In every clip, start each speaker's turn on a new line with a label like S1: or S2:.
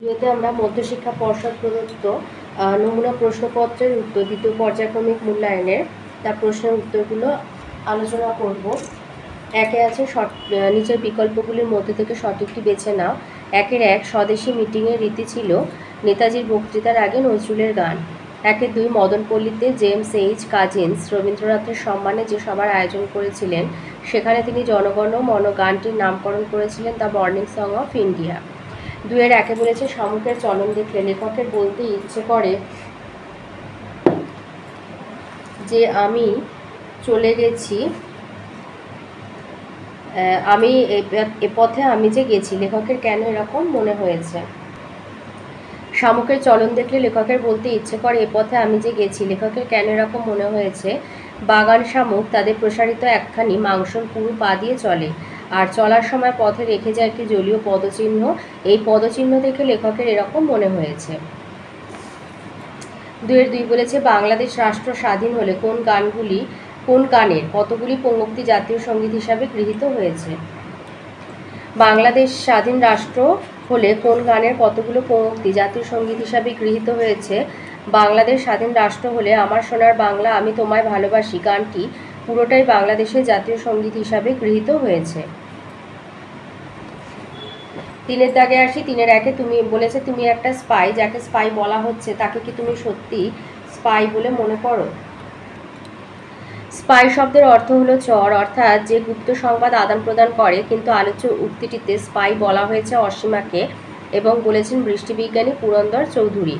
S1: ভিডিওতে আমরা মধ্যশিক্ষা পর্ষদ প্রদত্ত নমুনা প্রশ্নপত্রের উত্তর দ্বিতীয় পর্যায়ক্রমিক মূল্যায়নের তার প্রশ্নের উত্তরগুলো আলোচনা করব। একে আছে নিচের বিকল্পগুলির মধ্যে থেকে সঠিকটি বেছে নাও। 1 স্বদেশী মিটিংয়ের রীতি ছিল নেতাজির বক্তৃতার আগে নজরুলের গান। 2 মদনপল্লীতে জেমস এইচ কাজিন্স রবীন্দ্রনাথের সম্মানে যে সভার আয়োজন করেছিলেন সেখানে তিনি জনগণ মন গানটির নামকরণ করেছিলেন the morning song of India. 2 বলেছে শামুকের চলন দেখলে লেখকের বলতে ইচ্ছে করে যে আমি চলে গেছি, আমি এ পথে আমি যে গেছি, লেখকের কেন এরকম মনে হয়েছে। শামুকের চলন দেখলে লেখকের বলতে ইচ্ছে করে এ পথে আমি যে গেছি, লেখকের কেন এরকম মনে হয়েছে। বাগান শামুক তাদের প্রসারিত একখানি মাংসল পুরু পা দিয়ে চলে, আর চলার সময় পথে রেখে যায় একটি জলীয় পদচিহ্ন, এই পদচিহ্ন দেখে লেখকের এরকম মনে হয়েছে। 2 বলেছে বাংলাদেশ রাষ্ট্র স্বাধীন হলে কোন গানের কতগুলি পঙ্ক্তি জাতীয় সঙ্গীত হিসাবে গৃহীত হয়েছে। বাংলাদেশ স্বাধীন রাষ্ট্র হলে কোন গানের কতগুলো পঙ্ক্তি জাতীয় সঙ্গীত হিসাবে গৃহীত হয়েছে। বাংলাদেশ স্বাধীন রাষ্ট্র হলে আমার সোনার বাংলা আমি তোমায় ভালোবাসি গানটি পুরোটাই বাংলাদেশের জাতীয় সঙ্গীত হিসাবে গৃহীত হয়েছে। 3 আসি। 3 তুমি বলেছে তুমি একটা স্পাই, যাকে স্পাই বলা হচ্ছে তাকে কি তুমি সত্যি স্পাই বলে মনে করো। স্পাই শব্দের অর্থ হলো চর, অর্থাৎ যে গুপ্ত সংবাদ আদান প্রদান করে, কিন্তু আলোচ্য উক্তিটিতে স্পাই বলা হয়েছে অসীমাকে এবং বলেছেন বৃষ্টিবিজ্ঞানী পুরন্দর চৌধুরী।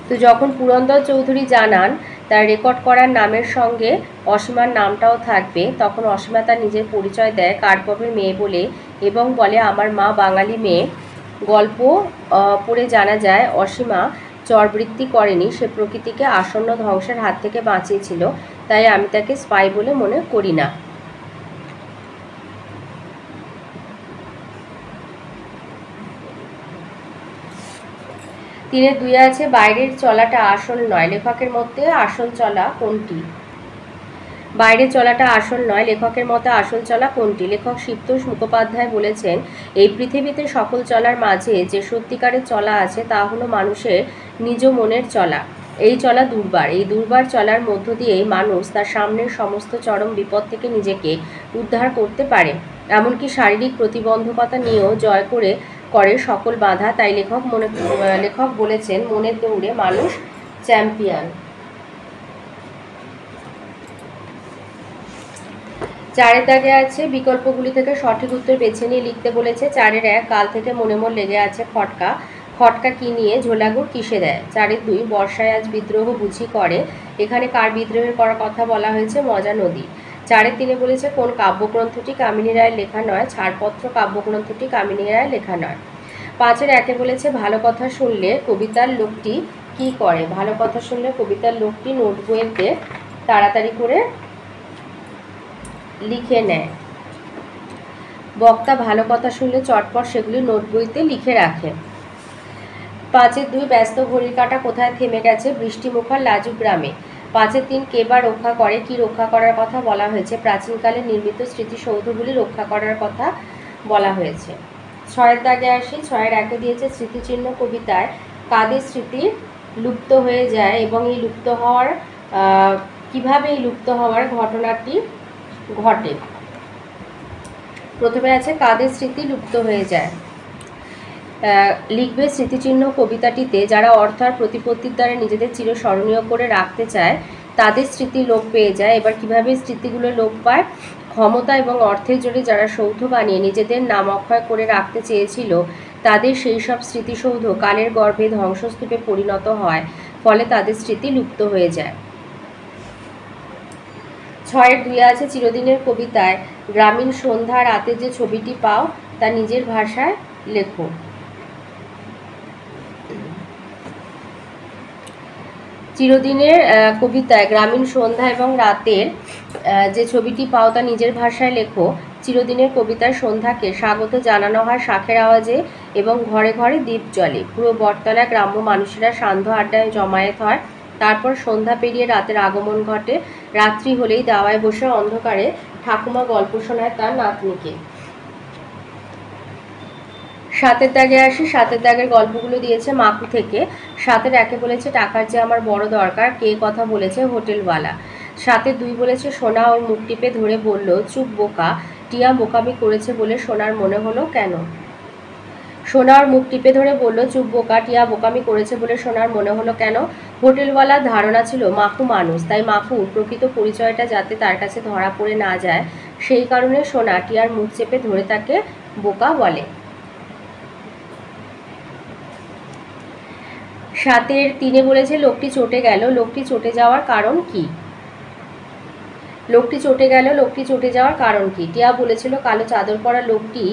S1: তো যখন পুরন্দর চৌধুরী জানান তার রেকর্ড করার নামের সঙ্গে অসীমার নামটাও থাকবে, তখন অসীমা তার নিজের পরিচয় দেয় কার্পভের মেয়ে বলে এবং বলে আমার মা বাঙালি মেয়ে। গল্প পড়ে জানা যায় অসীমা চরবৃত্তি করেনি, সে প্রকৃতিকে আসন্ন ধ্বংসের হাত থেকে বাঁচিয়েছিল, তাই আমি তাকে স্পাই বলে মনে করি না। তিনের 2 আছে বাইরের চলাটা আসল নয়, লেখকের মতে আসল চলা কোনটি। বাইরে চলাটা আসল নয়, লেখকের মতে আসল চলা কোনটি। লেখক শিবতোষ মুখোপাধ্যায় বলেছেন এই পৃথিবীতে সকল চলার মাঝে যে সত্যিকারের চলা আছে তা হলো মানুষের নিজ মনের চলা। এই চলা দুর্বার, এই দুর্বার চলার মধ্য দিয়েই মানুষ তার সামনের সমস্ত চরম বিপদ থেকে নিজেকে উদ্ধার করতে পারে, এমনকি শারীরিক প্রতিবন্ধকতা নিয়েও জয় করে সকল বাধা। তাই লেখক বলেছেন মনের দৌড়ে মানুষ চ্যাম্পিয়ন। 4 আছে বিকল্পগুলি থেকে সঠিক উত্তর বেছে নিয়ে লিখতে বলেছে। 4 কাল থেকে মনে লেগে আছে খটকা, খটকা কি নিয়ে, ঝোলাগুড় কিসে দেয়। 4 বর্ষায় আজ বিদ্রোহ বুঝি করে, এখানে কার বিদ্রোহের করার কথা বলা হয়েছে, মজা নদী। 4 বলেছে কোন কাব্যগ্রন্থটি কামিনী রায়ের লেখা নয়, ছাড়পত্র কাব্যগ্রন্থটি কামিনী রায়ের লেখা নয়। 5 বলেছে ভালো কথা শুনলে কবিতার লোকটি কি করে। ভালো কথা শুনলে কবিতার লোকটি নোট বইতে তাড়াতাড়ি করে লিখে নেয়। বক্তা ভালো কথা শুনলে চটপট সেগুলি নোট বইতে লিখে রাখে। 5 ব্যস্ত ঘড়ির কাঁটা কোথায় থেমে গেছে, বৃষ্টিমুখর লাজুক গ্রামে। 5 কে বা রক্ষা করে, কি রক্ষা করার কথা বলা হয়েছে, প্রাচীনকালে নির্মিত স্মৃতিসৌধগুলি রক্ষা করার কথা বলা হয়েছে। 6 আসি। 6 দিয়েছে স্মৃতিচিহ্ন কবিতায় কাদের স্মৃতি লুপ্ত হয়ে যায় এবং এই লুপ্ত হওয়ার কিভাবে এই লুপ্ত হওয়ার ঘটনাটি ঘটে। প্রথমে আছে কাদের স্মৃতি লুপ্ত হয়ে যায়। লিখবে স্মৃতিচিহ্ন কবিতাটিতে যারা অর্থ আর প্রতিপত্তির দ্বারা নিজেদের চিরস্মরণীয় করে রাখতে চায় তাদের স্মৃতি লোপ পেয়ে যায়। এবার কিভাবে স্মৃতিগুলো লোপ পায়, ক্ষমতা এবং অর্থের জোরে যারা সৌধ বানিয়ে নিজেদের নাম অক্ষয় করে রাখতে চেয়েছিল তাদের সেই সব স্মৃতিসৌধ কালের গর্ভে ধ্বংসস্তূপে পরিণত হয়, ফলে তাদের স্মৃতি লুপ্ত হয়ে যায়। 6 আছে চিরদিনের কবিতায় গ্রামীণ সন্ধ্যা রাতে যে ছবিটি পাও তা নিজের ভাষায় লেখো। চিরদিনের কবিতায় গ্রামীণ সন্ধ্যা এবং রাতের যে ছবিটি পাও তা নিজের ভাষায় লেখো। চিরদিনের কবিতার সন্ধ্যাকে স্বাগত জানানো হয় শাঁখের আওয়াজে এবং ঘরে ঘরে দ্বীপ জ্বলে। পুরো বটতলা গ্রাম্য মানুষেরা সান্ধ্য আড্ডায় জমায়েত হয়, তারপর সন্ধ্যা পেরিয়ে রাতের আগমন ঘটে। রাত্রি হলেই দাওয়ায় বসে অন্ধকারে ঠাকুমা গল্প শোনায় তার নাতনিকে। 7-এর দাগে আসি। 7-এর দাগের গল্পগুলো দিয়েছে মাকু থেকে। 7-এর 1-এ বলেছে টাকার যে আমার বড় দরকার, কে কথা বলেছে? হোটেলওয়ালা। 7-এর 2 বলেছে সোনা ওর মুখ টিপে ধরে বলল, চুপ বোকা, টিয়া বোকামি করেছে বলে সোনার মনে হলো কেন? সোনা ওর মুখ টিপে ধরে বলল, চুপ বোকা, টিয়া বোকামি করেছে বলে সোনার মনে হলো কেন? হোটেলওয়ালার ধারণা ছিল মাকু মানুষ, তাই মাকুর প্রকৃত পরিচয়টা যাতে তার কাছে ধরা পড়ে না যায় সেই কারণে সোনা টিয়ার মুখ চেপে ধরে তাকে বোকা বলে। 7-এর 3-এ বলেছে লোকটি চটে গেল। লোকটি চটে যাওয়ার কারণ কি? লোকটি চটে গেল, লোকটি চটে যাওয়ার কারণ কি? টিয়া বলেছিল কালো চাদর পরা লোকটি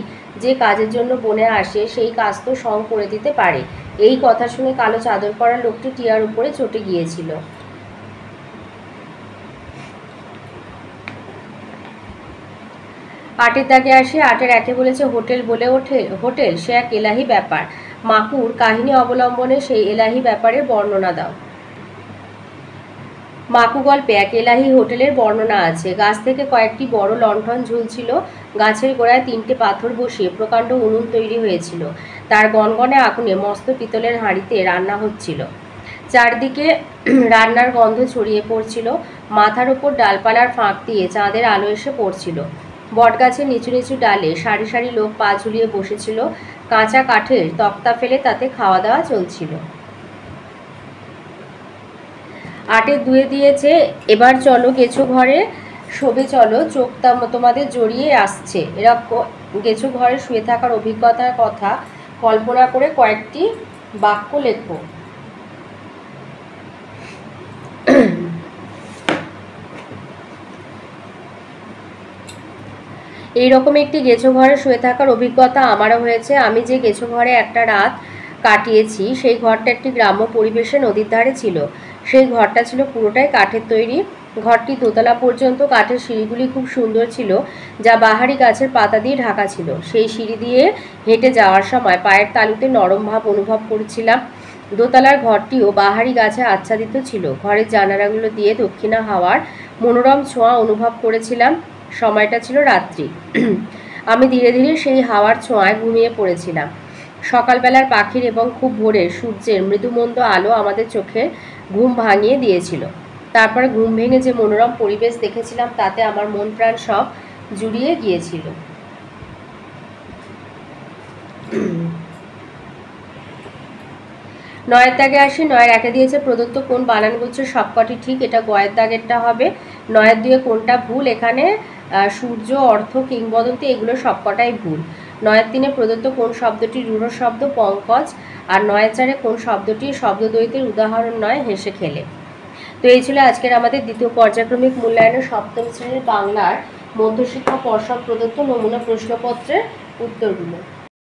S1: যে কাজের জন্য বনে আসে সেই কাজ তো সং করে দিতে পারে। এই কথা শুনে কালো চাদর পরা লোকটি টিয়ার উপরে চটে গিয়েছিল। 8-এর দাগে আসি। 8-এর 1-এ বলেছে হোটেল বলে ওঠে হোটেল, সে এক এলাহি ব্যাপার। মাকুর কাহিনী অবলম্বনে সেই এলাহি ব্যাপারের বর্ণনা দাও। মাকু গল্পে এক এলাহি হোটেলের বর্ণনা আছে। গাছ থেকে কয়েকটি বড় লণ্ঠন ঝুলছিল। গাছের গোড়ায় 3টে পাথর বসিয়ে প্রকাণ্ড উনুন তৈরি হয়েছিল। তার গনগনে আগুনে মস্ত পিতলের হাঁড়িতে রান্না হচ্ছিল। চারদিকে রান্নার গন্ধ ছড়িয়ে পড়ছিল। মাথার ওপর ডালপালার ফাঁক দিয়ে চাঁদের আলো এসে পড়ছিল। বটগাছের নিচু নিচু ডালে সারি সারি লোক পা ঝুলিয়ে বসেছিল। কাঁচা কাঠের তক্তা ফেলে তাতে খাওয়া দাওয়া চলছিল। 8-এর 2-এ দিয়েছে এবার চলো গেছো ঘরে, শোবে চলো, চোখ তোমাদের জড়িয়ে আসছে। এরকম গেছো ঘরে শুয়ে থাকার অভিজ্ঞতার কথা কল্পনা করে কয়েকটি বাক্য লেখো। এইরকম একটি গেছো ঘরে শুয়ে থাকার অভিজ্ঞতা আমারও হয়েছে। আমি যে গেছো ঘরে একটা রাত কাটিয়েছি সেই ঘরটা একটি গ্রাম্য পরিবেশে নদীর ধারে ছিল। সেই ঘরটা ছিল পুরোটাই কাঠের তৈরি। ঘরটি দোতলা পর্যন্ত কাঠের সিঁড়িগুলি খুব সুন্দর ছিল, যা বাহারি গাছের পাতা দিয়ে ঢাকা ছিল। সেই সিঁড়ি দিয়ে হেঁটে যাওয়ার সময় পায়ের তালুতে নরম ভাব অনুভব করেছিলাম। দোতলার ঘরটিও বাহারি গাছে আচ্ছাদিত ছিল। ঘরের জানালাগুলো দিয়ে দক্ষিণা হাওয়ার মনোরম ছোঁয়া অনুভব করেছিলাম। সময়টা ছিল রাত্রি। আমি ধীরে ধীরে সেই হাওয়ার ছোঁয়ায় ঘুমিয়ে পড়েছিলাম। সকালবেলার পাখির এবং খুব ভোরের সূর্যের মৃদুমন্দ আলো আমাদের চোখে ঘুম ভাঙিয়ে দিয়েছিল। তারপর ঘুম ভেঙে যে মনোরম পরিবেশ দেখেছিলাম তাতে আমার মন প্রাণ সব জুড়িয়ে গিয়েছিল। 9-এর দাগে আসি। 9-এর 1-এ দিয়েছে প্রদত্ত কোন বানানগুচ্ছের সবকটি ঠিক? এটা গয়ের দাগেরটা হবে। 9-এর 2-এ কোনটা ভুল? এখানে সূর্য, অর্থ, কিংবদন্তি এগুলো সবকটাই ভুল। 9-এর 3-এ প্রদত্ত কোন শব্দটি রূঢ় শব্দ? পঙ্কজ। আর 9-এর 4-এ কোন শব্দটি শব্দদ্বৈতের উদাহরণ নয়? হেসে খেলে। তো এই ছিল আজকের আমাদের দ্বিতীয় পর্যায়ক্রমিক মূল্যায়নের সপ্তম শ্রেণীর বাংলার মধ্যশিক্ষা পর্ষদ প্রদত্ত নমুনা প্রশ্নপত্রের উত্তরগুলো।